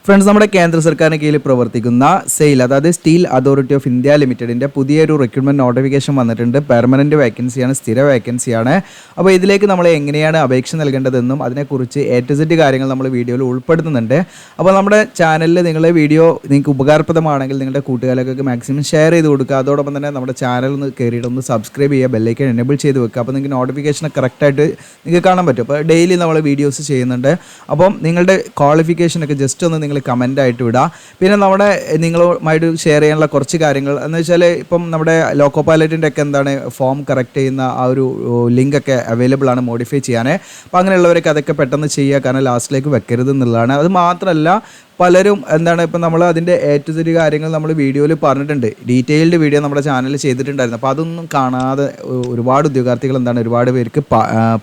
Friends, നമ്മുടെ കേന്ദ്ര സർക്കാരിന് കീഴിൽ പ്രവർത്തിക്കുന്ന സെയിൽ, അതായത് സ്റ്റീൽ അതോറിറ്റി ഓഫ് ഇന്ത്യ ലിമിറ്റഡിൻ്റെ പുതിയൊരു റിക്രൂട്ട്മെൻറ്റ് നോട്ടിഫിക്കേഷൻ വന്നിട്ടുണ്ട്. പെർമനൻറ്റ് വേക്കൻസിയാണ്, സ്ഥിര വേക്കൻസിയാണ്. അപ്പോൾ ഇതിലേക്ക് നമ്മൾ എങ്ങനെയാണ് അപേക്ഷ നൽകേണ്ടതെന്നും അതിനെക്കുറിച്ച് A to Z കാര്യങ്ങൾ നമ്മൾ വീഡിയോയിൽ ഉൾപ്പെടുത്തുന്നുണ്ട്. അപ്പോൾ നമ്മുടെ ചാനലിൽ നിങ്ങളുടെ വീഡിയോ നിങ്ങൾക്ക് ഉപകാരപ്രദമാണെങ്കിൽ നിങ്ങളുടെ കൂട്ടുകാർക്കൊക്കെ മാക്സിമം ഷെയർ ചെയ്ത് കൊടുക്കുക. അതോടൊപ്പം തന്നെ നമ്മുടെ ചാനൽ ഒന്ന് കയറിയിട്ട് ഒന്ന് സബ്സ്ക്രൈബ് ചെയ്യുക, ബെല്ലൈക്കൺ എനേബിൾ ചെയ്ത് വെക്കുക. അപ്പോൾ നിങ്ങൾക്ക് നോട്ടിഫിക്കേഷൻ കറക്റ്റായിട്ട് നിങ്ങൾക്ക് കാണാൻ പറ്റും. അപ്പോൾ ഡെയിലി നമ്മൾ വീഡിയോസ് ചെയ്യുന്നുണ്ട്. അപ്പം നിങ്ങളുടെ ക്വാളിഫിക്കേഷനൊക്കെ ജസ്റ്റ് ഒന്ന് നിങ്ങൾ കമൻ്റായിട്ട് വിടുക. പിന്നെ നമ്മുടെ നിങ്ങളുമായിട്ട് ഷെയർ ചെയ്യാനുള്ള കുറച്ച് കാര്യങ്ങൾ എന്ന് വെച്ചാൽ, ഇപ്പം നമ്മുടെ ലോക്കോ പൈലറ്റിൻ്റെ ഒക്കെ എന്താണ് ഫോം കറക്റ്റ് ചെയ്യുന്ന ആ ഒരു ലിങ്കൊക്കെ അവൈലബിൾ ആണ് മോഡിഫൈ ചെയ്യാൻ. അപ്പോൾ അങ്ങനെയുള്ളവരൊക്കെ അതൊക്കെ പെട്ടെന്ന് ചെയ്യുക, കാരണം ലാസ്റ്റിലേക്ക് വെക്കരുത് എന്നുള്ളതാണ്. അത് മാത്രമല്ല, പലരും എന്താണ് ഇപ്പം നമ്മൾ അതിൻ്റെ A to Z കാര്യങ്ങൾ നമ്മൾ വീഡിയോയിൽ പറഞ്ഞിട്ടുണ്ട്, ഡീറ്റെയിൽഡ് വീഡിയോ നമ്മുടെ ചാനലിൽ ചെയ്തിട്ടുണ്ടായിരുന്നു. അപ്പോൾ അതൊന്നും കാണാതെ ഒരുപാട് ഉദ്യോഗാർത്ഥികൾ ഒരുപാട് പേർക്ക്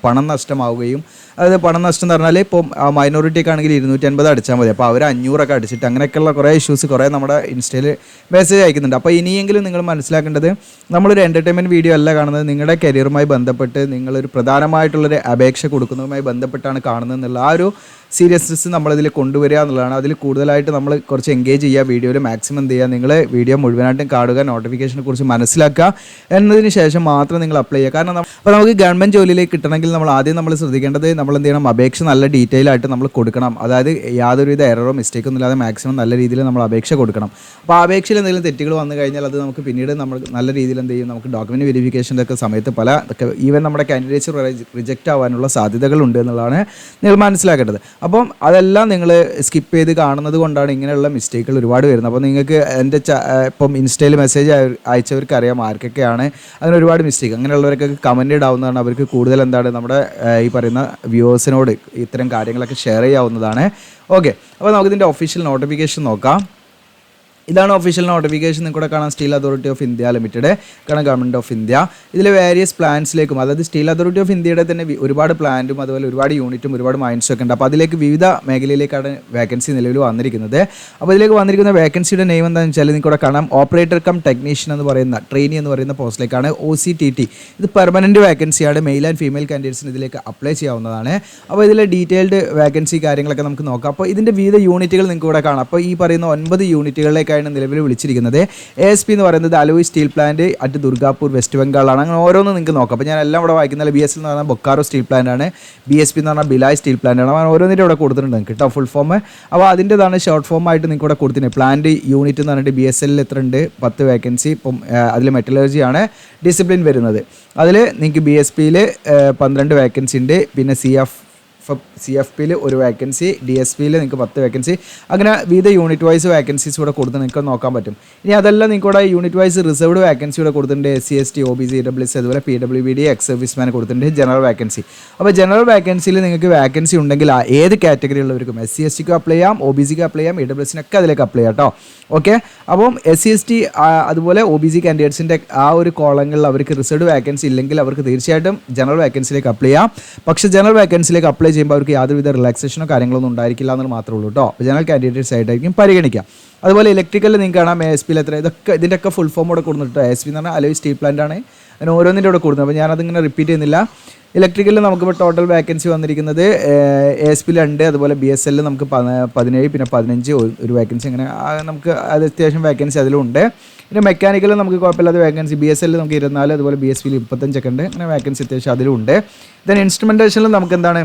പണം നഷ്ടമാവുകയും, അതായത് പണം നഷ്ടം എന്ന് പറഞ്ഞാൽ ഇപ്പം മൈനോറിറ്റിക്ക് ആണെങ്കിൽ 250 അടിച്ചാൽ മതി, അപ്പോൾ അവർ 500 അടിച്ചിട്ട് അങ്ങനെയൊക്കെയുള്ള കുറേ ഇഷ്യൂസ് കുറേ നമ്മുടെ ഇൻസ്റ്റയിൽ മെസ്സേജ് അയക്കുന്നുണ്ട്. അപ്പോൾ ഇനിയെങ്കിലും നിങ്ങൾ മനസ്സിലാക്കേണ്ടത്, നമ്മളൊരു എൻ്റർടൈൻമെൻറ്റ് വീഡിയോ അല്ല കാണുന്നത്, നിങ്ങളുടെ കരിയറുമായി ബന്ധപ്പെട്ട് നിങ്ങളൊരു പ്രധാനമായിട്ടുള്ളൊരു അപേക്ഷ കൊടുക്കുന്നതുമായി ബന്ധപ്പെട്ടാണ് കാണുന്നത് എന്നുള്ള ആ ഒരു സീരിയസ്നെസ് നമ്മളിതിൽ കൊണ്ടുവരിക എന്നുള്ളതാണ്. അതിൽ കൂടുതലായിട്ട് നമ്മൾ കുറച്ച് എൻഗേജ് ചെയ്യുക, വീഡിയോയിൽ മാക്സിമം ചെയ്യുക, നിങ്ങൾ വീഡിയോ മുഴുവനായിട്ടും കാണുക, നോട്ടിഫിക്കേഷനെ കുറിച്ച് മനസ്സിലാക്കുക, എന്നതിന് ശേഷം മാത്രം നിങ്ങൾ അപ്ലൈ ചെയ്യുക. കാരണം അപ്പോൾ നമുക്ക് ഗവൺമെൻറ് ജോലിയിലേക്ക് കിട്ടണമെങ്കിൽ നമ്മൾ ശ്രദ്ധിക്കേണ്ടത്, നമ്മൾ എന്ത് ചെയ്യണം, അപേക്ഷ നല്ല ഡീറ്റെയിൽ ആയിട്ട് നമ്മൾ കൊടുക്കണം. അതായത് യാതൊരുവിധ എററോ മിസ്റ്റേക്കൊന്നും ഇല്ലാതെ മാക്സിമം നല്ല രീതിയിൽ നമ്മൾ അപേക്ഷ കൊടുക്കണം. അപ്പോൾ ആ അപേക്ഷയിൽ എന്തെങ്കിലും തെറ്റുകൾ വന്നു കഴിഞ്ഞാൽ അത് നമുക്ക് പിന്നീട് നമ്മൾ നല്ല രീതിയിൽ എന്ത് ചെയ്യും, നമുക്ക് ഡോക്യുമെൻറ്റ് വെരിഫിക്കേഷൻ്റെ ഒക്കെ സമയത്ത് ഈവൻ നമ്മുടെ കാൻഡിഡേറ്റ്സ് റിജക്റ്റ് ആവാനുള്ള സാധ്യതകളുണ്ട് എന്നുള്ളതാണ് നിങ്ങൾ മനസ്സിലാക്കേണ്ടത്. അപ്പം അതെല്ലാം നിങ്ങൾ സ്കിപ്പ് ചെയ്ത് കാണുന്നത് കൊണ്ടാണ് ഇങ്ങനെയുള്ള മിസ്റ്റേക്കുകൾ ഒരുപാട് വരുന്നത്. അപ്പോൾ നിങ്ങൾക്ക് എൻ്റെ ഇപ്പം ഇൻസ്റ്റയിൽ മെസ്സേജ് അയച്ചവർക്ക് അറിയാം ആർക്കൊക്കെയാണ് അങ്ങനെ ഒരുപാട് മിസ്റ്റേക്ക്. അങ്ങനെയുള്ളവർക്കൊക്കെ കമൻ്റ് ഇടാവുന്നതാണ്. അവർക്ക് കൂടുതൽ എന്താണ് നമ്മുടെ ഈ പറയുന്ന വ്യൂവേഴ്സിനോട് ഇത്തരം കാര്യങ്ങളൊക്കെ ഷെയർ ചെയ്യാവുന്നതാണ്. ഓക്കെ, അപ്പോൾ നമുക്കിതിൻ്റെ ഒഫീഷ്യൽ നോട്ടിഫിക്കേഷൻ നോക്കാം. ഇതാണ് ഒഫീഷ്യൽ നോട്ടിഫിക്കേഷൻ. നിങ്ങൾക്കൂടെ കാണാം, steel authority of India limited, കാരണം ഗവൺമെൻറ് ഓഫ് ഇന്ത്യ. ഇതിൽ വേരിയസ് പ്ലാൻസിലേക്കും, അതായത് സ്റ്റീൽ അതോറിറ്റി ഓഫ് ഇന്ത്യയുടെ തന്നെ ഒരുപാട് പ്ലാന്റും അതുപോലെ ഒരുപാട് യൂണിറ്റും ഒരുപാട് മൈൻസും ഒക്കെ ഉണ്ട്. അപ്പോൾ അതിലേക്ക് വിവിധ മേഖലയിലേക്കാണ് വേക്കൻസി നിലവിൽ വന്നിരിക്കുന്നത്. അപ്പോൾ ഇതിലേക്ക് വന്നിരിക്കുന്ന വേക്കൻസിയുടെ നെയിം എന്താണെന്ന് വെച്ചാൽ നിങ്ങൾക്കൂടെ കാണാം, ഓപ്പറേറ്റർ കം ടെക്നീഷ്യൻ എന്ന് പറയുന്ന ട്രെയിനി എന്ന് പറയുന്ന പോസ്റ്റിലേക്കാണ് OCTT. ഇത് പെർമനൻറ്റ് വേക്കൻസിയാണ്. മെയിൽ ആൻഡ് ഫീമെയിൽ കാൻഡിഡേറ്റ്സിന് ഇതിലേക്ക് അപ്ലൈ ചെയ്യാവുന്നതാണ്. അപ്പോൾ ഇതിലെ ഡീറ്റെയിൽഡ് വേക്കൻസി കാര്യങ്ങളൊക്കെ നമുക്ക് നോക്കാം. അപ്പോൾ ഇതിൻ്റെ വിവിധ യൂണിറ്റുകൾ നിങ്ങൾക്ക് ഇവിടെ കാണാം. അപ്പോൾ ഈ പറയുന്ന 9 യൂണിറ്റുകളിലേക്കാണ് നിലവിൽ വിളിച്ചിരിക്കുന്നത്. ASP എന്ന് പറയുന്നത് alloy steel plant at Durgapur, west ബംഗാളാണ്. അങ്ങനെ ഓരോന്നും നിങ്ങൾക്ക് നോക്കാം. അപ്പോൾ ഞാൻ എല്ലാം ഇവിടെ വായിക്കുന്നത് BSL എന്ന് പറഞ്ഞാൽ ബൊക്കാറോ സ്റ്റീൽ പ്ലാന്റ് ആണ്, BSP എന്ന് പറഞ്ഞാൽ ബിലായ് സ്റ്റീൽ പ്ലാന്റ് ആണ്. അങ്ങനെ ഓരോന്നിൻ്റെ ഇവിടെ കൊടുത്തിട്ടുണ്ട് നിങ്ങൾക്ക് കേട്ടോ ഫുൾ ഫോം. അപ്പോൾ അതിൻ്റെതാണ് ഷോർട്ട് ഫോം ആയിട്ട് നിങ്ങൾക്ക് ഇവിടെ കൊടുത്തിട്ടുണ്ട്. പ്ലാന്റ് യൂണിറ്റ് എന്ന് പറഞ്ഞിട്ട് BSL എത്ര ഉണ്ട്, 10 വേക്കൻസി. ഇപ്പം അതിൽ മെറ്റലർജിയാണ് ഡിസിപ്ലിൻ വരുന്നത്. അതിൽ നിങ്ങൾക്ക് BSPയിൽ 12 വേക്കൻസി ഉണ്ട്. പിന്നെ CFPയിൽ 1 വേക്കൻസി, DSPയിൽ നിങ്ങൾക്ക് 10 വേക്കൻസി. അങ്ങനെ വിവിധ യൂണിറ്റ് വൈസ് വേക്കൻസീസ് ഇവിടെ കൊടുത്ത് നിങ്ങൾക്ക് നോക്കാൻ പറ്റും. ഇനി അതല്ല, നിങ്ങൾക്ക് ഇവിടെ യൂണിറ്റ് വൈസ് റിസർവ്ഡ് വേക്കൻസി ഇവിടെ കൊടുത്തിട്ടുണ്ട്. SC ST OBC EWS അതുപോലെ PWD എക്സ് സർവീസ്മാൻ കൊടുത്തിട്ടുണ്ട്. General vacancy. അപ്പോൾ ജനറൽ വേക്കൻസിയിൽ നിങ്ങൾക്ക് വേക്കൻസി ഉണ്ടെങ്കിൽ ഏത് കാറ്റഗറി ഉള്ളവർക്കും SC STക്ക് അപ്ലൈ ചെയ്യാം, OBCക്ക് അപ്ലൈ ചെയ്യാം, EWSനൊക്കെ അതിലേക്ക് അപ്ലൈ ചെയ്യാം കേട്ടോ. ഓക്കെ, അപ്പം SC ST അതുപോലെ OBC കാൻഡിഡേറ്റ്സിൻ്റെ ആ ഒരു കോളങ്ങളിൽ അവർക്ക് റിസർവ്ഡ് വേക്കൻസി ഇല്ലെങ്കിൽ അവർക്ക് തീർച്ചയായിട്ടും ജനറൽ വേക്കൻസിയിലേക്ക് അപ്ലൈ ചെയ്യാം. പക്ഷേ ജനറൽ വേക്കൻസിയിലേക്ക് അപ്ലൈ ചെയ്യുമ്പോൾ അവർക്ക് യാതൊരുവിധ റിലാക്സേഷനോ കാര്യങ്ങളൊന്നും ഉണ്ടായിരിക്കില്ല എന്ന് മാത്രമേ ഉള്ളൂ കേട്ടോ. അപ്പോൾ ജനറൽ കാൻഡിഡേറ്റ്സ് ആയിട്ടായിരിക്കും പരിഗണിക്കാം. അതുപോലെ ഇലക്ട്രിക്കലിൽ നിങ്ങൾക്ക് കാണാം ASPയിൽ എത്ര, ഇതിൻ്റെയൊക്കെ ഫുൾ ഫോം ഇവിടെ കൊടുത്തിട്ടോ. ASP എന്ന് പറഞ്ഞാൽ അലോയ് സ്റ്റീൽ പ്ലാന്റ് ആണ്. അതിന് ഓരോന്നിൻ്റെ ഇവിടെ കൊടുക്കുന്നത്. അപ്പോൾ ഞാനതിങ്ങനെ റിപ്പീറ്റ് ചെയ്യുന്നില്ല. ഇലക്ട്രിക്കലിൽ നമുക്കിപ്പോൾ ടോട്ടൽ വേക്കൻസി വന്നിരിക്കുന്നത് ASPയിൽ 2, അതുപോലെ BSL നമുക്ക് 17, പിന്നെ 15 ഒരു വേക്കൻസി. അങ്ങനെ നമുക്ക് അത് അത്യാവശ്യം വേക്കൻസി അതിലുണ്ട്. പിന്നെ മെക്കാനിക്കൽ നമുക്ക് കുഴപ്പമില്ലാത്ത വേക്കൻസി, BSL നമുക്ക് 24, അതുപോലെ BSPയിൽ 25 ഉണ്ട്. അങ്ങനെ വേക്കൻസി അത്യാവശ്യം അതിലുണ്ട്. ദെൻ ഇൻസ്ട്രുമെൻറ്റേഷനിൽ നമുക്ക് എന്താണ്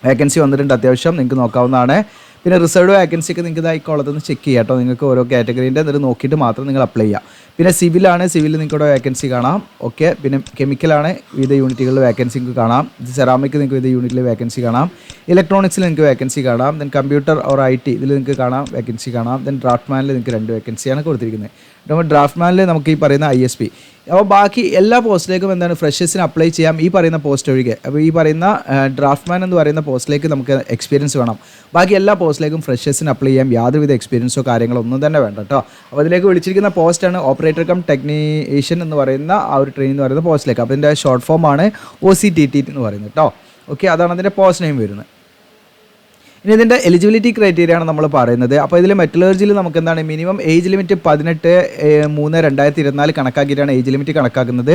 വേക്കൻസി വന്നിട്ടുണ്ട്, അത്യാവശ്യം നിങ്ങൾക്ക് നോക്കാവുന്നതാണ്. പിന്നെ റിസർവ്ഡ് വേക്കൻസിക്ക് നിങ്ങൾക്ക് ഇതായി കോളത്തുനിന്ന് ചെക്ക് ചെയ്യാം കേട്ടോ. നിങ്ങൾക്ക് ഓരോ കാറ്റഗറീൻ്റെ എന്നിട്ട് നോക്കിയിട്ട് മാത്രം നിങ്ങൾ അപ്ലൈ ചെയ്യാം. പിന്നെ സിവിലാണ്, സിവിലിൽ നിങ്ങൾക്ക് ഇവിടെ വേക്കൻസി കാണാം. ഓക്കെ, പിന്നെ കെമിക്കലാണ് വിവിധ യൂണിറ്റുകളിൽ വേക്കൻസി നിങ്ങൾക്ക് കാണാം. സെറാമിക് നിങ്ങൾക്ക് വിവിധ യൂണിറ്റിൽ വേക്കൻസി കാണാം. ഇലക്ട്രോണിക്സിൽ നിങ്ങൾക്ക് വേക്കൻസി കാണാം. ദെൻ കമ്പ്യൂട്ടർ ഓർ IT ഇതിൽ നിങ്ങൾക്ക് കാണാം വേക്കൻസി കാണാം. ദെൻ ഡ്രാഫ്റ്റ്മാനിൽ നിങ്ങൾക്ക് 2 വേക്കൻസിയാണ് കൊടുത്തിരിക്കുന്നത്. ഡ്രാഫ്റ്റ്മാനിൽ നമുക്ക് ഈ പറയുന്ന ISP. അപ്പോൾ ബാക്കി എല്ലാ പോസ്റ്റിലേക്കും എന്താണ് ഫ്രഷേഴ്സിന് അപ്ലൈ ചെയ്യാം, ഈ പറയുന്ന പോസ്റ്റ് ഒഴികെ. അപ്പോൾ ഈ പറയുന്ന ഡ്രാഫ്റ്റ്മാൻ എന്ന് പറയുന്ന പോസ്റ്റിലേക്ക് നമുക്ക് എക്സ്പീരിയൻസ് വേണം. ബാക്കി എല്ലാ പോസ്റ്റിലേക്കും ഫ്രഷേഴ്സിന് അപ്ലൈ ചെയ്യാം, യാതൊരുവിധ എക്സ്പീരിയൻസോ കാര്യങ്ങളോ ഒന്നും തന്നെ വേണ്ട കേട്ടോ. അപ്പോൾ അതിലേക്ക് വിളിച്ചിരിക്കുന്ന പോസ്റ്റാണ് ഓപ്പറേറ്റർ കം ടെക്നീഷ്യൻ എന്ന് പറയുന്ന ആ ഒരു ട്രെയിൻ എന്ന് പറയുന്ന പോസ്റ്റിലേക്ക്. അപ്പോൾ ഇതിൻ്റെ ഷോർട്ട് ഫോമാണ് OCTT എന്ന് പറയുന്നത് കേട്ടോ. ഓക്കെ, അതാണ് അതിൻ്റെ പോസ്റ്റ് നെയിം വരുന്നത്. ഇനി ഇതിൻ്റെ എലിജിബിലിറ്റി ക്രൈറ്റീരിയ ആണ് നമ്മൾ പറയുന്നത്. അപ്പോൾ ഇതിൽ മെറ്റലർജിയിൽ നമുക്ക് എന്താണ് മിനിമം ഏജ് ലിമിറ്റ് 18/3/2024 കണക്കാക്കിയിട്ടാണ് ഏജ് ലിമിറ്റ് കണക്കാക്കുന്നത്.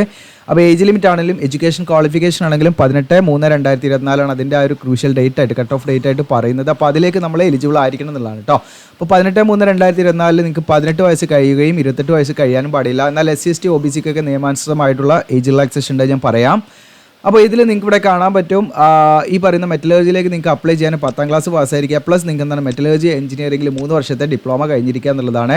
അപ്പോൾ ഏജ് ലിമിറ്റ് ആണെങ്കിലും എഡ്യൂക്കേഷൻ ക്വാളിഫിക്കേഷൻ ആണെങ്കിലും 18/3/2024 അതിൻ്റെ ആ ഒരു ക്രൂഷ്യൽ ഡേറ്റ് ആയിട്ട് കട്ട് ഓഫ് ഡേറ്റ് ആയിട്ട് പറയുന്നത്. അപ്പോൾ അതിലേക്ക് നമ്മൾ എലിജിബിൾ ആയിരിക്കണം എന്നുള്ളതാണ് കേട്ടോ. അപ്പോൾ 18/3/2024 നിങ്ങൾക്ക് 18 വയസ്സ് കഴിയുകയും 28 വയസ്സ് കഴിയാനും പാടില്ല. എന്നാൽ SC/ST OBCക്കൊക്കെ നിയമാനുസൃതമായിട്ടുള്ള ഏജ് റിലാക്സേഷൻ ഉണ്ട്, ഞാൻ പറയാം. അപ്പോൾ ഇതിൽ നിങ്ങൾക്ക് ഇവിടെ കാണാൻ പറ്റും ഈ പറയുന്ന മെറ്റലർജിയിലേക്ക് നിങ്ങൾക്ക് അപ്ലൈ ചെയ്യാൻ 10ാം ക്ലാസ് പാസ്സായിരിക്കുക, പ്ലസ് നിങ്ങൾക്ക് എന്താണ് മെറ്റലർജി എഞ്ചിനീയറിംഗിൽ 3 വർഷത്തെ ഡിപ്ലോമ കഴിഞ്ഞിരിക്കുക എന്നുള്ളതാണ്.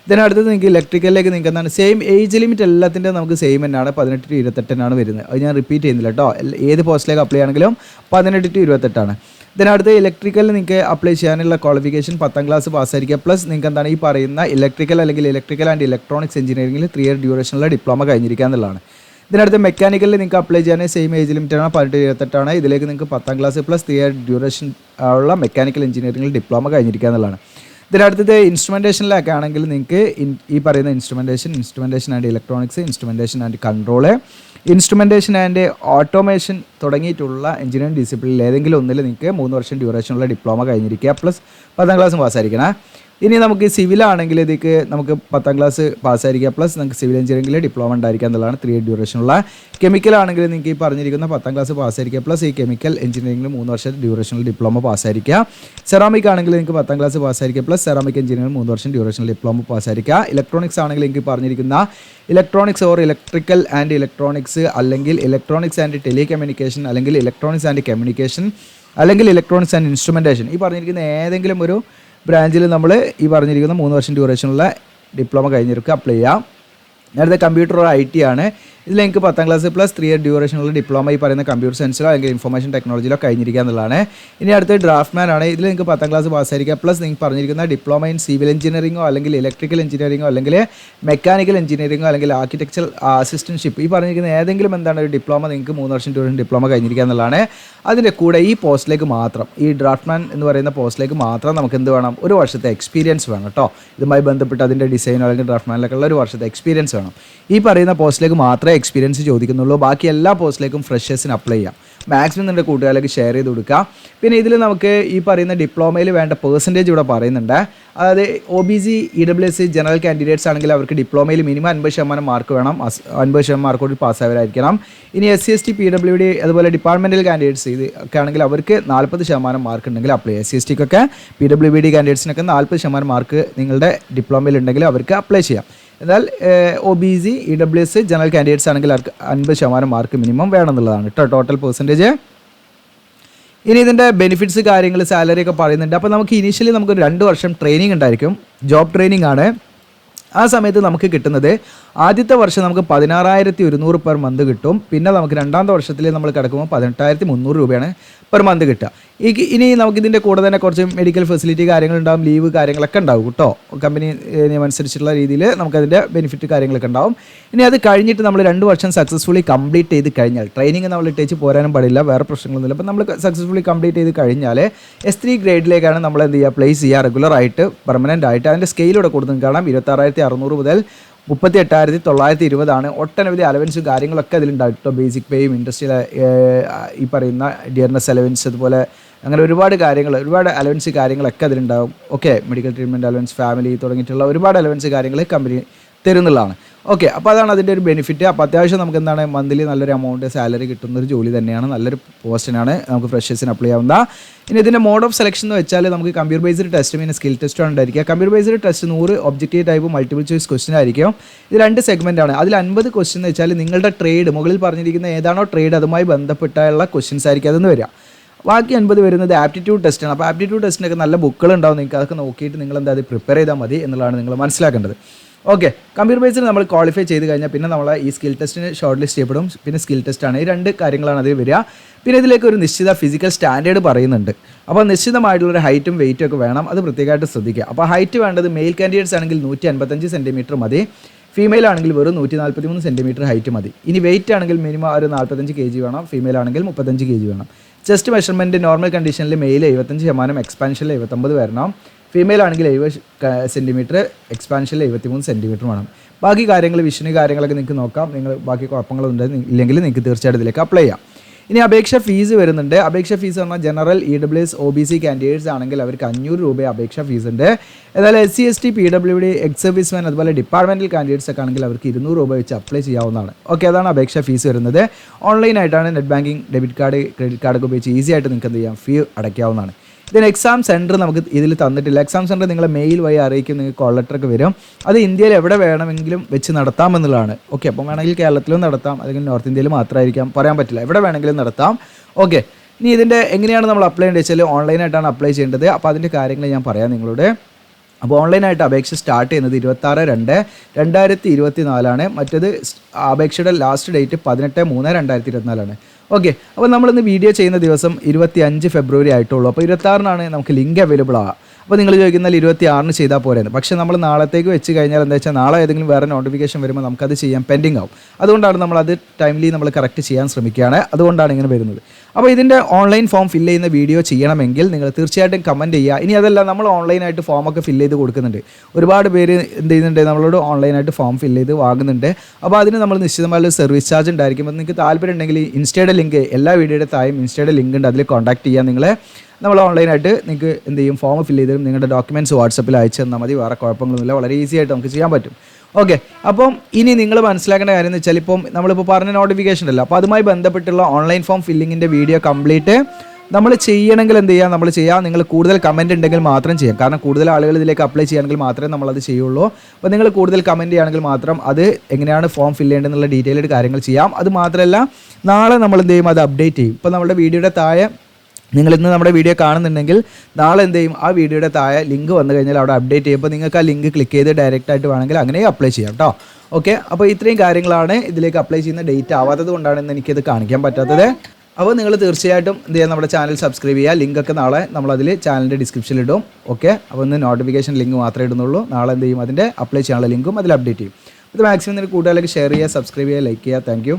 ഇതിനടുത്തത് നിങ്ങൾക്ക് ഇലക്ട്രിക്കലിലേക്ക് നിങ്ങൾക്ക് എന്താണ് സെയിം ഏജ് ലിമിറ്റ് എല്ലാത്തിൻ്റെ നമുക്ക് സെയിം തന്നെയാണ് 18 to 28 വരുന്നത്. അത് ഞാൻ റിപ്പീറ്റ് ചെയ്യുന്നില്ല കേട്ടോ. ഏത് പോസ്റ്റിലേക്ക് അപ്ലൈ ആണെങ്കിലും 18 to 28. ഇതിനടുത്ത് ഇലക്ട്രിക്കലിൽ നിങ്ങൾക്ക് അപ്ലൈ ചെയ്യാനുള്ള ക്വാളിഫിക്കേഷൻ 10ാം ക്ലാസ് പാസ്സായിരിക്കുക, പ്ലസ് നിങ്ങൾക്ക് എന്താണ് ഈ പറയുന്ന ഇലക്ട്രിക്കൽ അല്ലെങ്കിൽ ഇലക്ട്രിക്കൽ ആൻഡ് ഇലക്ട്രോണിക്സ് എഞ്ചിനീയറിംഗിൽ 3 year ഡ്യൂറേഷനുള്ള ഡിപ്ലോമ കഴിഞ്ഞിരിക്കുക എന്നുള്ളതാണ്. ഇതിനടുത്ത് മെക്കാനിക്കലിൽ നിങ്ങൾക്ക് അപ്ലൈ ചെയ്യാൻ സെയിം ഏജ് ലിമിറ്റാണ് 18 to 28. ഇതിലേക്ക് നിങ്ങൾക്ക് 10ാം ക്ലാസ് പ്ലസ് 3 year ഡ്യൂറേഷൻ ഉള്ള മെക്കാനിക്കൽ എഞ്ചിനീയറിംഗിൽ ഡിപ്ലോമ കഴിഞ്ഞിരിക്കുക എന്നുള്ളതാണ്. ഇതിനടുത്തത് ഇൻസ്ട്രുമെൻറ്റേഷനിലൊക്കെ ആണെങ്കിൽ നിങ്ങൾക്ക് ഈ പറയുന്ന instrumentation and electronics, instrumentation and control, instrumentation and automation തുടങ്ങിയിട്ടുള്ള എഞ്ചിനീയറിംഗ് ഡിസിപ്ലിനിൽ ഏതെങ്കിലും ഒന്നിൽ നിങ്ങൾക്ക് 3 വർഷം ഡ്യൂറേഷനുള്ള ഡിപ്ലോമ കഴിഞ്ഞിരിക്കുക, പ്ലസ് 10ാം ക്ലാസ് പാസ്സായിരിക്കണം. ഇനി നമുക്ക് സിവിലാണെങ്കിൽ ഇതിലേക്ക് നമുക്ക് 10ാം ക്ലാസ് പാസ്സായിരിക്കുക, പ്ലസ് നിങ്ങൾക്ക് സിവിൽ എഞ്ചിനീയറിംഗിൽ ഡിപ്ലോമ ഉണ്ടായിരിക്കുക എന്നുള്ളതാണ് 3 year ഡ്യൂറേഷനുള്ള. കെമിക്കലാണെങ്കിൽ നിങ്ങൾക്ക് ഈ പറഞ്ഞിരിക്കുന്ന 10ാം ക്ലാസ് പാസ്സായിരിക്കുക, പ്ലസ് ഈ കെമിക്കൽ എഞ്ചിനീയറിംഗിൽ 3 വർഷം ഡ്യൂറേഷണൽ ഡിപ്ലോമ പാസ്സായിരിക്കുക. സെറാമിക് ആണെങ്കിൽ നിങ്ങൾക്ക് 10ാം ക്ലാസ് പാസ്സായിരിക്കുക, പ്ലസ് സെറാമിക് എഞ്ചിനീയറിംഗ് 3 വർഷം ഡ്യൂറേഷണൽ ഡിപ്ലോമ പാസ്സായിരിക്കുക. ഇലക്ട്രോണിക്സ് ആണെങ്കിൽ നിങ്ങൾക്ക് പറഞ്ഞിരിക്കുന്ന electronics or electrical and electronics, അല്ലെങ്കിൽ ഇലക്ട്രോണിക്സ് ആൻഡ് ടെലികമ്മ്യൂണിക്കേഷൻ, അല്ലെങ്കിൽ ഇലക്ട്രോണിക്സ് ആൻഡ് കമ്മ്യൂണിക്കേഷൻ, അല്ലെങ്കിൽ ഇലക്ട്രോണിക്സ് ആൻഡ് ഇൻസ്ട്രുമെൻറ്റേഷൻ, ഈ പറഞ്ഞിരിക്കുന്ന ഏതെങ്കിലും ഒരു ബ്രാഞ്ചിൽ നമ്മൾ ഈ പറഞ്ഞിരിക്കുന്ന 3 വർഷം ഡ്യൂറേഷനുള്ള ഡിപ്ലോമ കഴിഞ്ഞവർക്ക് അപ്ലൈ ചെയ്യാം. നേരത്തെ കമ്പ്യൂട്ടർ ഓർ IT ആണ്. ഇതിൽ നിങ്ങൾക്ക് 10ാം ക്ലാസ് പ്ലസ് 3 year ഡ്യൂറേഷനുള്ള ഡിപ്ലോമ ഈ പറയുന്ന കമ്പ്യൂട്ടർ സയൻസിലോ അല്ലെങ്കിൽ ഇൻഫർമേഷൻ ടെക്നോളജിയിലോ കഴിഞ്ഞിരിക്കുക എന്നുള്ളതാണ്. ഇനി അടുത്ത് ഡ്രാഫ്റ്റ്മാൻ ആണ്. ഇതിൽ നിങ്ങൾക്ക് 10ാം ക്ലാസ് പാസ്സായിരിക്കുക, പ്ലസ് നിങ്ങൾക്ക് പറഞ്ഞിരിക്കുന്ന ഡിപ്ലോമ ഇൻ സിവിൽ എഞ്ചിനീയറിംഗോ അല്ലെങ്കിൽ ഇലക്ട്രിക്കൽ എഞ്ചിനീയറിംഗോ അല്ലെങ്കിൽ മെക്കാനിക്കൽ എഞ്ചിനീയറിംഗോ അല്ലെങ്കിൽ ആർക്കിടെക്ചർ അസിസ്റ്റൻഷിപ്പ്, ഈ പറഞ്ഞിരിക്കുന്ന ഏതെങ്കിലും എന്താണ് ഒരു ഡിപ്ലോമ നിങ്ങൾക്ക് 3 വർഷം ഡ്യൂറേഷൻ ഡിപ്ലോമ കഴിഞ്ഞിരിക്കുക എന്നുള്ളതാണ്. അതിൻ്റെ കൂടെ ഈ പോസ്റ്റിലേക്ക് മാത്രം, ഈ ഡ്രാഫ്റ്റ്മാൻ എന്ന് പറയുന്ന പോസ്റ്റിലേക്ക് മാത്രം നമുക്ക് എന്ത് വേണം, 1 വർഷത്തെ എക്സ്പീരിയൻസ് വേണം കേട്ടോ. ഇതുമായി ബന്ധപ്പെട്ട് അതിൻ്റെ ഡിസൈനോ അല്ലെങ്കിൽ ഡ്രാഫ്റ്റ്മാനിലൊക്കെ ഉള്ള 1 വർഷത്തെ എക്സ്പീരിയൻസ് വേണം. ഈ പറയുന്ന പോസ്റ്റിലേക്ക് മാത്രമേ എക്സ്പീരിയൻസ് ചോദിക്കുന്നുള്ളൂ. ബാക്കി എല്ലാ പോസ്റ്റിലേക്കും ഫ്രഷേഴ്സിന് അപ്ലൈ ചെയ്യാം. മാക്സിമം നിങ്ങളുടെ കൂട്ടുകാരിലേക്ക് ഷെയർ ചെയ്ത് കൊടുക്കുക. പിന്നെ ഇതിൽ നമുക്ക് ഈ പറയുന്ന ഡിപ്ലോമയിൽ വേണ്ട പെർസെൻറ്റേജ് ഇവിടെ പറയുന്നുണ്ട്. അതായത് OBC EWS ജനറൽ കാൻഡിഡേറ്റ്സ് ആണെങ്കിൽ അവർക്ക് ഡിപ്ലോമയിൽ മിനിമം 50% മാർക്ക് വേണം, 50% മാർക്കോട് പാസ്സായവരായിരിക്കണം. ഇനി SC/ST PWD അതുപോലെ ഡിപ്പാർട്ട്മെൻറ്റൽ കാൻഡിഡേറ്റ്സ് ഒക്കെ ആണെങ്കിൽ അവർക്ക് 40% മാർക്ക് ഉണ്ടെങ്കിൽ അപ്ലൈ ചെയ്യാം. SC/STക്കൊക്കെ PWD കാൻഡിഡേറ്റ്സിനൊക്കെ 40% മാർക്ക് നിങ്ങളുടെ ഡിപ്ലോമയിൽ ഉണ്ടെങ്കിൽ അവർക്ക് അപ്ലൈ ചെയ്യാം. എന്നാൽ OBC EWS ജനറൽ കാൻഡിഡേറ്റ്സ് ആണെങ്കിൽ അവർക്ക് 50% മാർക്ക് മിനിമം വേണമെന്നുള്ളതാണ് കേട്ടോ ടോട്ടൽ പെർസെൻറ്റേജ്. ഇനി ഇതിൻ്റെ ബെനിഫിറ്റ്സ് കാര്യങ്ങൾ സാലറി ഒക്കെ പറയുന്നുണ്ട്. അപ്പോൾ നമുക്ക് ഇനീഷ്യലി നമുക്ക് 2 വർഷം ട്രെയിനിങ് ഉണ്ടായിരിക്കും, ജോബ് ട്രെയിനിങ് ആണ്. ആ സമയത്ത് നമുക്ക് കിട്ടുന്നത് ആദ്യത്തെ വർഷം നമുക്ക് 16,100 പെർ മന്ത് കിട്ടും. പിന്നെ നമുക്ക് രണ്ടാമത്തെ വർഷത്തിൽ നമ്മൾ കിടക്കുമ്പോൾ 18,300 രൂപയാണ് പെർ മന്ത് കിട്ടുക. ഇനി നമുക്കിതിൻ്റെ കൂടെ തന്നെ കുറച്ച് മെഡിക്കൽ ഫെസിലിറ്റി കാര്യങ്ങളുണ്ടാകും, ലീവ് കാര്യങ്ങളൊക്കെ ഉണ്ടാവും കേട്ടോ. കമ്പനി നിയമമനുസരിച്ചുള്ള രീതിയിൽ നമുക്കതിൻ്റെ ബെനിഫിറ്റ് കാര്യങ്ങളൊക്കെ ഉണ്ടാവും. ഇനി അത് കഴിഞ്ഞിട്ട് നമ്മൾ 2 വർഷം സക്സസ്ഫുള്ളി കംപ്ലീറ്റ് ചെയ്ത് കഴിഞ്ഞാൽ, ട്രെയിനിങ് നമ്മൾ ഇട്ടേച്ച് പോരാനും പാടില്ല, വേറെ പ്രശ്നങ്ങളൊന്നുമില്ല. അപ്പോൾ നമ്മൾ സക്സസ്ഫുള്ളി കംപ്ലീറ്റ് ചെയ്ത് കഴിഞ്ഞാൽ S3 ഗ്രേഡിലേക്കാണ് നമ്മൾ എന്ത് ചെയ്യുക, പ്ലേസ് ചെയ്യുക റെഗുലറായിട്ട് പെർമനൻ്റ് ആയിട്ട്. അതിൻ്റെ സ്കെയിലൂടെ കൊടുത്തും കാണാം 26,600 മുതൽ 38,920 ഒട്ടനവധി അലവൻസും കാര്യങ്ങളൊക്കെ അതിലുണ്ടാവും കേട്ടോ. ബേസിക് പേയും ഇൻഡസ്ട്രിയൽ ഈ പറയുന്ന ഡിയർനെസ് അലവൻസ്, അതുപോലെ അങ്ങനെ ഒരുപാട് കാര്യങ്ങൾ, ഒരുപാട് അലവൻസ് കാര്യങ്ങളൊക്കെ അതിലുണ്ടാവും. Okay, medical treatment allowance, family തുടങ്ങിയിട്ടുള്ള ഒരുപാട് അലവൻസ് കാര്യങ്ങൾ കമ്പനി തരുന്നുള്ളതാണ്. ഓക്കെ, അപ്പോൾ അതാണ് അതിൻ്റെ ഒരു ബെനിഫിറ്റ്. അപ്പോൾ അത്യാവശ്യം നമുക്ക് എന്താണ് മന്ത്ലി നല്ലൊരു എമൗണ്ട് സാലറി കിട്ടുന്നൊരു ജോലി തന്നെയാണ്, നല്ലൊരു പോസ്റ്റിനാണ്, നമുക്ക് ഫ്രഷേഴ്സിന് അപ്ലൈ ചെയ്യാവുന്ന. ഇനി ഇതിൻ്റെ മോഡ് ഓഫ് സെലക്ഷൻ എന്ന് വെച്ചാൽ നമുക്ക് കമ്പ്യൂട്ടർ ബേസ്ഡ് ടെസ്റ്റ് പിന്നെ സ്കിൽ ടെസ്റ്റാണ് ഉണ്ടായിരിക്കുക. Computer based test 100 objective type multiple choice question ആയിരിക്കും. ഇത് 2 സെഗ്മെൻറ്റാണ്. അതിൽ 50 ക്വസ്റ്റ്യൻ എന്ന് വെച്ചാൽ നിങ്ങളുടെ ട്രേഡ്, മുകളിൽ പറഞ്ഞിരിക്കുന്ന ഏതാണോ ട്രേഡ് അതുമായി ബന്ധപ്പെട്ടുള്ള ക്വസ്റ്റ്യൻസ് ആയിരിക്കും അതെന്ന് വരിക. ബാക്കി 50 വരുന്നത് ആപ്റ്റിറ്റ്യൂഡ് ടെസ്റ്റാണ്. അപ്പോൾ ആപ്റ്റിറ്റ്യൂഡ് ടെസ്റ്റിനൊക്കെ നല്ല ബുക്കുകളുണ്ടാവും, നിങ്ങൾക്ക് അതൊക്കെ നോക്കിയിട്ട് നിങ്ങൾ എന്താ അത് പ്രിപ്പയർ ചെയ്താൽ മതി എന്നുള്ളതാണ് നിങ്ങൾ മനസ്സിലാക്കേണ്ടത്. ഓക്കെ, കമ്പ്യൂട്ടർ ബേസിൽ നമ്മൾ ക്വാളിഫൈ ചെയ്ത് കഴിഞ്ഞാൽ പിന്നെ നമ്മൾ ഈ സ്കിൽ ടെസ്റ്റിന് ഷോർട്ട് ലിസ്റ്റ് ചെയ്യപ്പെടും. പിന്നെ സ്കിൽ ടെസ്റ്റാണ്. ഈ 2 കാര്യങ്ങളാണ് അതിൽ വരിക. പിന്നെ ഇതിലേക്ക് ഒരു നിശ്ചിത ഫിസിക്കൽ സ്റ്റാൻഡേർഡ് പറയുന്നുണ്ട്. അപ്പോൾ നിശ്ചിതമായിട്ടുള്ളൊരു ഹൈറ്റും വെയിറ്റും ഒക്കെ വേണം, അത് പ്രത്യേകമായിട്ട് ശ്രദ്ധിക്കുക. അപ്പോൾ ഹൈറ്റ് വേണ്ടത് മെയിൽ കാൻഡിഡേറ്റ്സ് ആണെങ്കിൽ 155 സെൻറ്റിമീറ്റർ മതി, ഫീമെയിൽ ആണെങ്കിൽ വെറും 143 സെൻറ്റിമീറ്റർ ഹൈറ്റ് മതി. ഇനി വെയിറ്റ് ആണെങ്കിൽ മിനിമം ഒരു 45 kg വേണം, ഫീമെയിൽ ആണെങ്കിൽ 35 kg വേണം. ചെസ്റ്റ് മെഷർമെൻറ്റ് നോർമൽ കണ്ടീഷനിൽ മെയിൽ 75%, എക്സ്പാൻഷനിൽ 79 വരണം. ഫീമെയിൽ ആണെങ്കിൽ 70 സെൻറ്റിമീറ്റർ, എക്സ്പാൻഷനിൽ 73 സെൻറ്റിമീറ്റർ വേണം. ബാക്കി കാര്യങ്ങൾ വിഷന് കാര്യങ്ങളൊക്കെ നിങ്ങൾക്ക് നോക്കാം. നിങ്ങൾ ബാക്കി കുഴപ്പങ്ങളൊന്നും ഇല്ലെങ്കിൽ നിങ്ങൾക്ക് തീർച്ചയായിട്ടും ഇതിലേക്ക് അപ്ലൈ ചെയ്യാം. ഇനി അപേക്ഷ ഫീസ് വരുന്നുണ്ട്. അപേക്ഷ ഫീസ് പറഞ്ഞാൽ ജനറൽ EWS OBC കാൻഡിഡേറ്റ്സ് ആണെങ്കിൽ അവർക്ക് 500 രൂപ അപേക്ഷ ഫീസ് ഉണ്ട്. എന്നാൽ SC ST PWD ex serviceman അതുപോലെ ഡിപ്പാർട്ട്മെൻറ്റൽ കാൻഡിഡേറ്റ്സ് ഒക്കെ ആണെങ്കിൽ അവർക്ക് 200 രൂപ വെച്ച് അപ്ലൈ ചെയ്യാവുന്നതാണ്. ഓക്കെ, അതാണ് അപേക്ഷ ഫീസ് വരുന്നത്. ഓൺലൈനായിട്ടാണ്. Net banking, debit card, credit കാർഡൊക്കെ ഉപയോഗിച്ച് ഈസി ആയിട്ട് നിങ്ങൾക്ക് എന്ത് ചെയ്യാം, ഫീ അടയ്ക്കാവുന്നതാണ്. ഇതിന് എക്സാം സെൻറ്റർ നമുക്ക് ഇതിൽ തന്നിട്ടില്ല. എക്സാം സെൻറ്റർ നിങ്ങളെ മെയിൽ വഴി അറിയിക്കും, നിങ്ങൾക്ക് കോൾ ലെറ്ററൊക്കെ വരും. അത് ഇന്ത്യയിൽ എവിടെ വേണമെങ്കിലും വെച്ച് നടത്താമെന്നുള്ളതാണ്. ഓക്കെ, അപ്പം വേണമെങ്കിൽ കേരളത്തിലും നടത്താം, അല്ലെങ്കിൽ നോർത്ത് ഇന്ത്യയിൽ മാത്രമായിരിക്കാം, പറയാൻ പറ്റില്ല, എവിടെ വേണമെങ്കിലും നടത്താം. ഓക്കെ, ഇനി ഇതിൻ്റെ എങ്ങനെയാണ് നമ്മൾ അപ്ലൈ ചെയ്യേണ്ടത് വെച്ചാൽ ഓൺലൈനായിട്ടാണ് അപ്ലൈ ചെയ്യേണ്ടത്. അപ്പോൾ അതിൻ്റെ കാര്യങ്ങൾ ഞാൻ പറയാം നിങ്ങളോട്. അപ്പോൾ ഓൺലൈനായിട്ട് അപേക്ഷ സ്റ്റാർട്ട് ചെയ്യുന്നത് 26/2/2024 മറ്റേത് അപേക്ഷയുടെ ലാസ്റ്റ് ഡേറ്റ് 18/3/2024. ഓക്കെ, അപ്പോൾ നമ്മളിന്ന് വീഡിയോ ചെയ്യുന്ന ദിവസം 25 ഫെബ്രുവരി ആയിട്ടുള്ളൂ. അപ്പോൾ 26-നാണ് നമുക്ക് ലിങ്ക് അവൈലബിൾ ആവുക. അപ്പോൾ നിങ്ങൾ ചോദിക്കുന്നാൽ 26-ന് ചെയ്താൽ പോരെന്ന്. പക്ഷേ നമ്മൾ നാളത്തേക്ക് വെച്ച് കഴിഞ്ഞാൽ എന്താ വെച്ചാൽ നാളെ ഏതെങ്കിലും വേറെ നോട്ടിഫിക്കേഷൻ വരുമ്പോൾ നമുക്കത് ചെയ്യാൻ പെൻഡിങ് ആവും. അതുകൊണ്ടാണ് നമ്മളത് ടൈംലി നമ്മൾ കറക്റ്റ് ചെയ്യാൻ ശ്രമിക്കുകയാണ്. അതുകൊണ്ടാണ് ഇങ്ങനെ വരുന്നത്. അപ്പോൾ ഇതിൻ്റെ ഓൺലൈൻ ഫോം ഫില്ല് ചെയ്യുന്ന വീഡിയോ ചെയ്യണമെങ്കിൽ നിങ്ങൾ തീർച്ചയായിട്ടും കമൻറ്റ് ചെയ്യുക. ഇനി അതല്ല, നമ്മൾ ഓൺലൈനായിട്ട് ഫോമൊക്കെ ഫില്ല് ചെയ്ത് കൊടുക്കുന്നുണ്ട്. ഒരുപാട് പേര് എന്ത് ചെയ്യുന്നുണ്ട്, നമ്മളോട് ഓൺലൈനായിട്ട് ഫോം ഫില്ല് ചെയ്ത് വാങ്ങുന്നുണ്ട്. അപ്പോൾ അതിന് നമ്മൾ നിശ്ചിതമായ സർവീസ് ചാർജ് ഉണ്ടായിരിക്കും. അപ്പോൾ നിങ്ങൾക്ക് താല്പര്യം ഉണ്ടെങ്കിൽ ഇൻസ്റ്റയുടെ ലിങ്ക്, എല്ലാ വീഡിയോയുടെ താഴെയും ഇൻസ്റ്റയുടെ ലിങ്ക് ഉണ്ട്, അതിൽ കോൺടാക്ട് ചെയ്യാൻ നിങ്ങളെ. നമ്മൾ ഓൺലൈനായിട്ട് നിങ്ങൾക്ക് എന്ത് ചെയ്യും, ഫോം ഫില്ല് ചെയ്തും നിങ്ങളുടെ ഡോക്യുമെൻറ്റ്സ് വാട്സപ്പിൽ അയച്ചു തന്നാൽ മതി. വേറെ കുഴപ്പങ്ങളൊന്നുമില്ല, വളരെ ഈസി ആയിട്ട് നമുക്ക് ചെയ്യാൻ പറ്റും. ഓക്കെ, അപ്പം ഇനി നിങ്ങൾ മനസ്സിലാക്കേണ്ട കാര്യം എന്ന് വെച്ചാൽ, ഇപ്പം നമ്മളിപ്പോൾ പറഞ്ഞ നോട്ടിഫിക്കേഷൻ അല്ല, അപ്പോൾ അതുമായി ബന്ധപ്പെട്ടുള്ള ഓൺലൈൻ ഫോം ഫില്ലിങ്ങിൻ്റെ വീഡിയോ കംപ്ലീറ്റ് നമ്മൾ ചെയ്യണമെങ്കിൽ എന്ത് ചെയ്യാം, നമ്മൾ ചെയ്യാം. നിങ്ങൾ കൂടുതൽ കമൻറ്റ് ഉണ്ടെങ്കിൽ മാത്രം ചെയ്യാം. കാരണം കൂടുതൽ ആളുകൾ ഇതിലേക്ക് അപ്ലൈ ചെയ്യുകയാണെങ്കിൽ മാത്രമേ നമ്മളത് ചെയ്യുള്ളൂ. അപ്പോൾ നിങ്ങൾ കൂടുതൽ കമൻറ്റ് ചെയ്യുകയാണെങ്കിൽ മാത്രം അത് എങ്ങനെയാണ് ഫോം ഫില്ല് ചെയ്യേണ്ടതെന്നുള്ള ഡീറ്റെയിൽഡ് കാര്യങ്ങൾ ചെയ്യാം. അത് മാത്രമല്ല, നാളെ നമ്മൾ എന്ത് ചെയ്യും, അത് അപ്ഡേറ്റ് ചെയ്യും. ഇപ്പോൾ നമ്മുടെ വീഡിയോയുടെ താഴെ നിങ്ങൾ ഇന്ന് നമ്മുടെ വീഡിയോ കാണുന്നുണ്ടെങ്കിൽ നാളെ എന്ത് ചെയ്യും, ആ വീഡിയോയുടെ താഴെ ലിങ്ക് വന്നു കഴിഞ്ഞാൽ അവിടെ അപ്ഡേറ്റ് ചെയ്യുമ്പോൾ നിങ്ങൾക്ക് ആ ലിങ്ക് ക്ലിക്ക് ചെയ്ത് ഡയറക്റ്റ് ആയിട്ട് വേണമെങ്കിൽ അങ്ങനെ അപ്ലൈ ചെയ്യാം കേട്ടോ. ഓക്കെ, അപ്പോൾ ഇത്രയും കാര്യങ്ങളാണ് ഇതിലേക്ക് അപ്ലൈ ചെയ്യുന്ന ഡേറ്റ് ആവാത്തത് കൊണ്ടാണ് ഇന്ന് എനിക്കിത് കാണിക്കാൻ പറ്റാത്തത്. അപ്പോൾ നിങ്ങൾ തീർച്ചയായിട്ടും എന്ത് ചെയ്യുക, നമ്മുടെ ചാനൽ സബ്സ്ക്രൈബ് ചെയ്യുക. ലിങ്കൊക്കെ നാളെ നമ്മളതിൽ ചാനലിൻ്റെ ഡിസ്ക്രിപ്ഷനിൽ ഇടും. ഓക്കെ, അപ്പോൾ ഇന്ന് നോട്ടിഫിക്കേഷൻ ലിങ്ക് മാത്രമേ ഇടുന്നുള്ളൂ. നാളെ എന്ത് ചെയ്യും, അതിൻ്റെ അപ്ലൈ ചെയ്യാനുള്ള ലിങ്കും അതിൽ അപ്ഡേറ്റ് ചെയ്യും. ഇത് മാക്സിമം നിങ്ങൾ കൂടുതലേക്ക് ഷെയർ ചെയ്യുക, സബ്സ്ക്രൈബ് ചെയ്യുക, ലൈക്ക് ചെയ്യുക. താങ്ക്